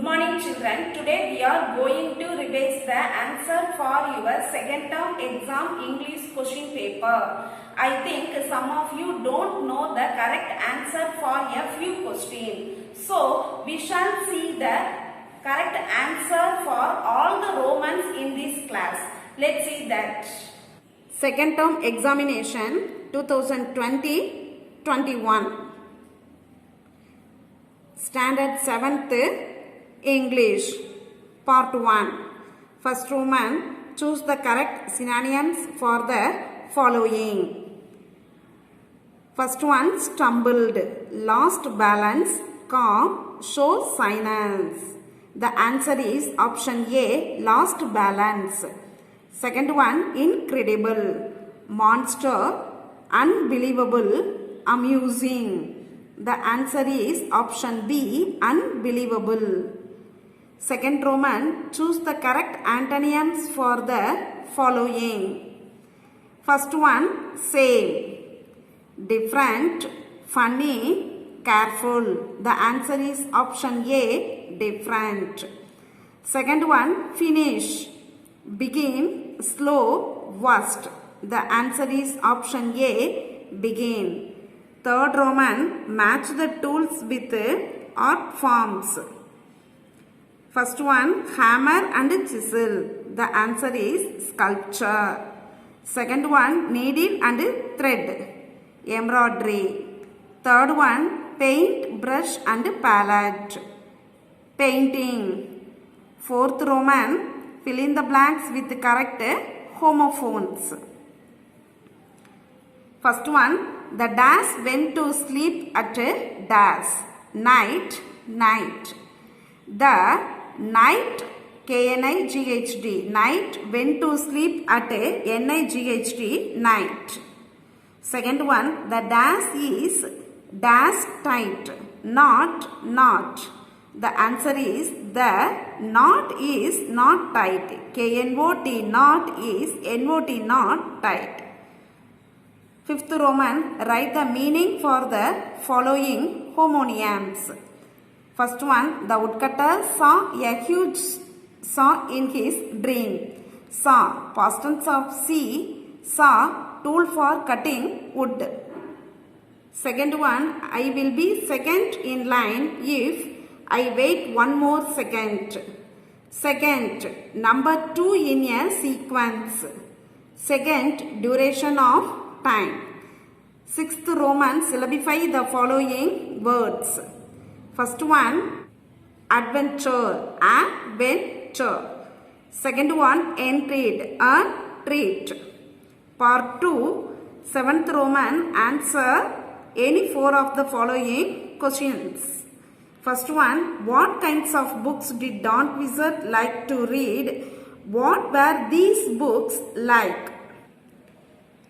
morning children. Today we are going to revise the answer for your second term exam English question paper. I think some of you don't know the correct answer for a few questions. So we shall see the correct answer for all the Romans in this class. Let's see that. Second term examination 2020-21. Standard 7th English Part 1. First Roman, choose the correct synonyms for the following. First one, stumbled, lost balance, calm, show silence. The answer is option A, lost balance. Second one, incredible, monster, unbelievable, amusing. The answer is option B, unbelievable. Second Roman, choose the correct antonyms for the following. First one, same, different, funny, careful. The answer is option A, different. Second one, finish, begin, slow, worst. The answer is option A, begin. Third Roman, match the tools with art forms. First one, hammer and chisel. The answer is sculpture. Second one, needle and thread, embroidery. Third one, paint, brush and palette, painting. Fourth Roman, fill in the blanks with the correct homophones. First one, the dash went to sleep at dash, night, night. The night, K-N-I-G-H-T, night went to sleep at N-I-G-H-T, night. Second one, the dash is dash tight, not. The answer is the knot is not tight. K-N-O-T, knot is N-O-T, not tight. Fifth Roman, write the meaning for the following homonyms. First one, the woodcutter saw a huge saw in his dream. Saw, past tense of see, saw, tool for cutting wood. Second one, I will be second in line if I wait one more second. Second, number 2 in a sequence. Second, duration of time. Sixth Roman, syllabify the following words. First one, adventure, adventure. Second one, entreat, a treat. Part 2, seventh Roman, answer any 4 of the following questions. First one, what kinds of books did Don Quixote like to read? What were these books like?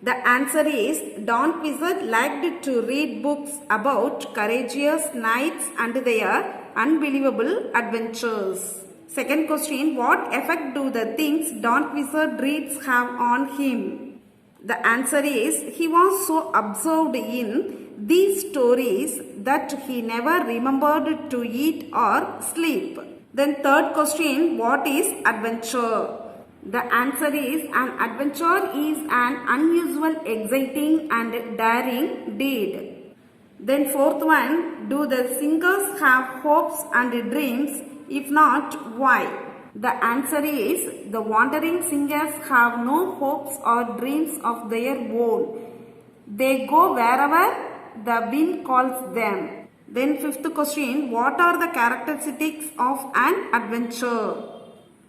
The answer is Don Quixote liked to read books about courageous knights and their unbelievable adventures. Second question, what effect do the things Don Quixote reads have on him? The answer is he was so absorbed in these stories that he never remembered to eat or sleep. Then third question, what is adventure? The answer is an adventure is an unusual, exciting and daring deed. Then fourth one, do the singers have hopes and dreams? If not, why? The answer is the wandering singers have no hopes or dreams of their own. They go wherever the wind calls them. Then fifth question, what are the characteristics of an adventure?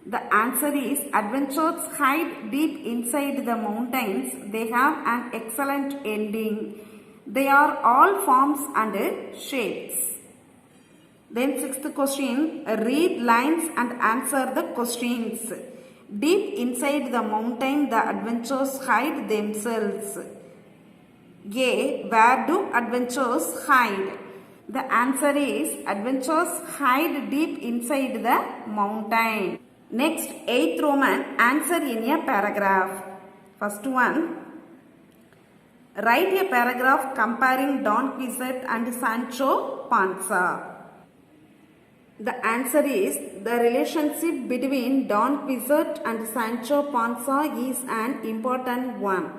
The answer is adventures hide deep inside the mountains. They have an excellent ending. They are all forms and shapes. Then sixth question, read lines and answer the questions. Deep inside the mountain, the adventures hide themselves. A, where do adventures hide? The answer is adventures hide deep inside the mountain. Next, eighth Roman, answer in a paragraph. First one, write a paragraph comparing Don Quixote and Sancho Panza. The answer is the relationship between Don Quixote and Sancho Panza is an important one.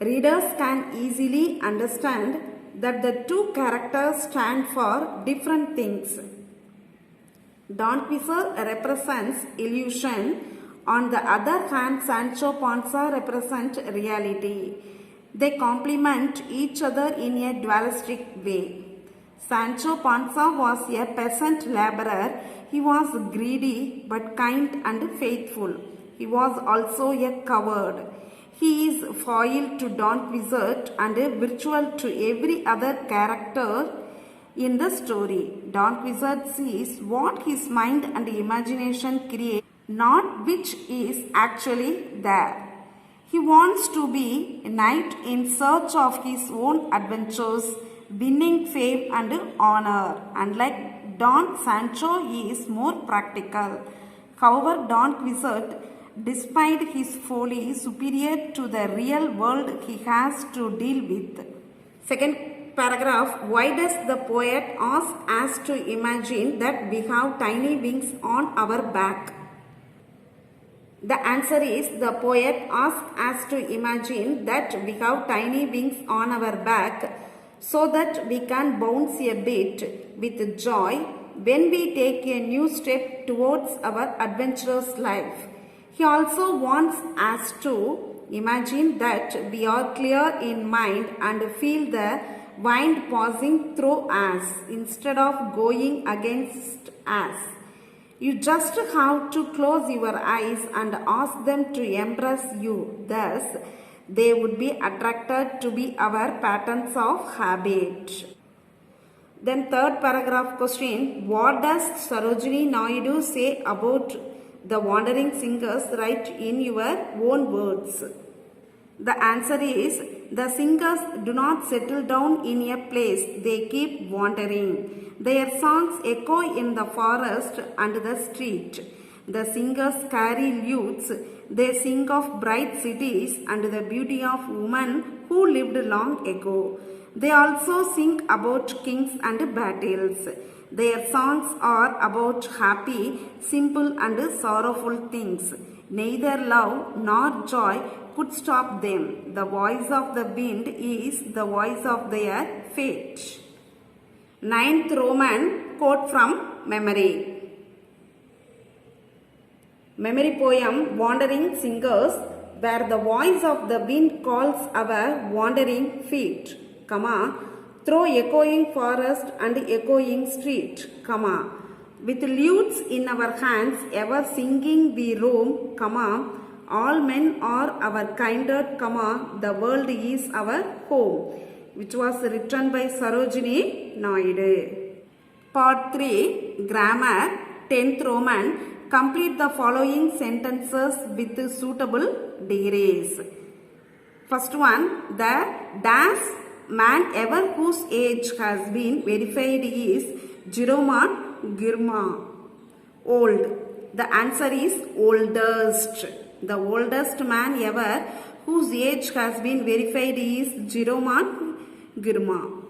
Readers can easily understand that the two characters stand for different things. Don Quixote represents illusion. On the other hand, Sancho Panza represents reality. They complement each other in a dualistic way. Sancho Panza was a peasant laborer. He was greedy but kind and faithful. He was also a coward. He is foil to Don Quixote and virtual to every other character in the story. Don Quixote sees what his mind and imagination create, not which is actually there. He wants to be a knight in search of his own adventures, winning fame and honor. Unlike Don, Sancho is more practical. However, Don Quixote, despite his folly, is superior to the real world he has to deal with. Second paragraph, why does the poet ask us to imagine that we have tiny wings on our back? The answer is the poet asks us to imagine that we have tiny wings on our back so that we can bounce a bit with joy when we take a new step towards our adventurous life. He also wants us to imagine that we are clear in mind and feel the wind passing through us instead of going against us. You just have to close your eyes and ask them to embrace you. Thus, they would be attracted to be our patterns of habit. Then third paragraph question, what does Sarojini Naidu say about the wandering singers? Write in your own words. The answer is, the singers do not settle down in a place, they keep wandering. Their songs echo in the forest and the street. The singers carry lutes, they sing of bright cities and the beauty of women who lived long ago. They also sing about kings and battles. Their songs are about happy, simple and sorrowful things. Neither love nor joy could stop them. The voice of the wind is the voice of their fate. Ninth Roman quote from memory. Memory poem Wandering Singers, where the voice of the wind calls our wandering feet, through echoing forest and echoing street, with lutes in our hands, ever singing we roam, all men are our kindred, the world is our home, which was written by Sarojini Naidu. Part 3, Grammar, 10th Roman. Complete the following sentences with suitable degrees. First one, the dash man ever whose age has been verified is Jerome Girma. Old. The answer is oldest. The oldest man ever whose age has been verified is Jerome Girma.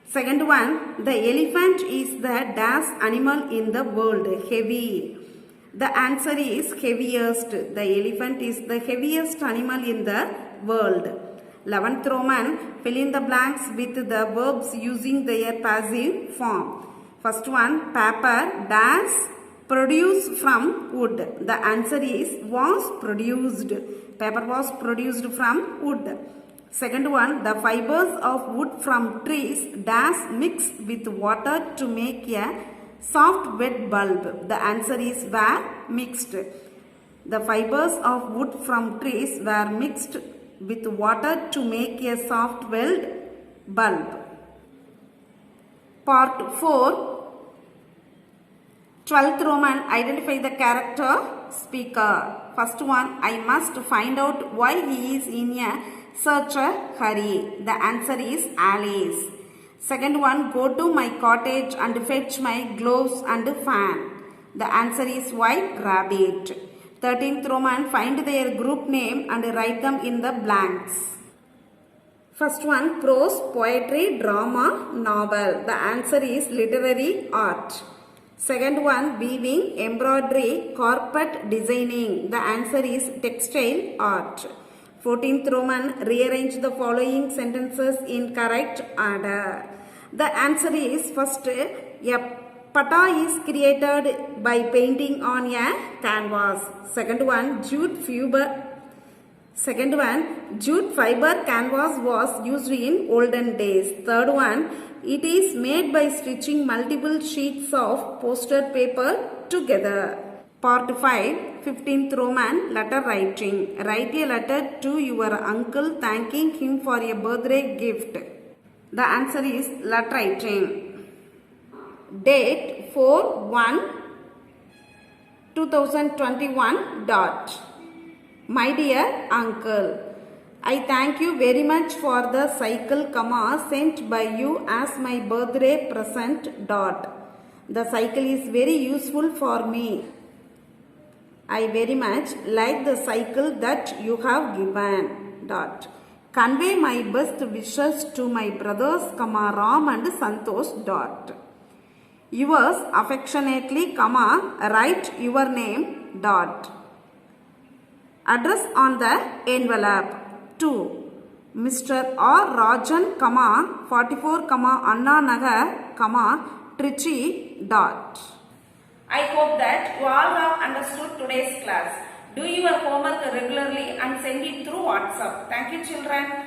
Second one, the elephant is the dash animal in the world, heavy. The answer is heaviest. The elephant is the heaviest animal in the world. 11th Roman, fill in the blanks with the verbs using their passive form. First one, paper dash produced from wood. The answer is was produced. Paper was produced from wood. Second one, the fibers of wood from trees dash mixed with water to make a soft wet bulb. The answer is were mixed. The fibers of wood from trees were mixed with water to make a soft wet bulb. Part 4, 12th Roman, identify the character speaker. First one, I must find out why he is in a such a hurry. The answer is Alice. Second one, go to my cottage and fetch my gloves and fan. The answer is White Rabbit. 13th Roman, find their group name and write them in the blanks. First one, prose, poetry, drama, novel. The answer is literary art. Second one, weaving, embroidery, carpet designing. The answer is textile art. 14th Roman, rearrange the following sentences in correct order. The answer is first, a pata is created by painting on a canvas. Second one, jute fiber canvas was used in olden days. Third one, it is made by stitching multiple sheets of poster paper together. Part 5, 15th Roman, letter writing. Write a letter to your uncle thanking him for a birthday gift. The answer is letter writing. Date 4/1/2021. My dear uncle, I thank you very much for the cycle, sent by you as my birthday present. The cycle is very useful for me. I very much like the cycle that you have given. Convey my best wishes to my brothers, Ram and Santosh. Yours affectionately, write your name. Address on the envelope. 2. Mr. R. Rajan, 44, Anna Nagar, Trichy. I hope that you all have understood today's class. Do your homework regularly and send it through WhatsApp. Thank you, children.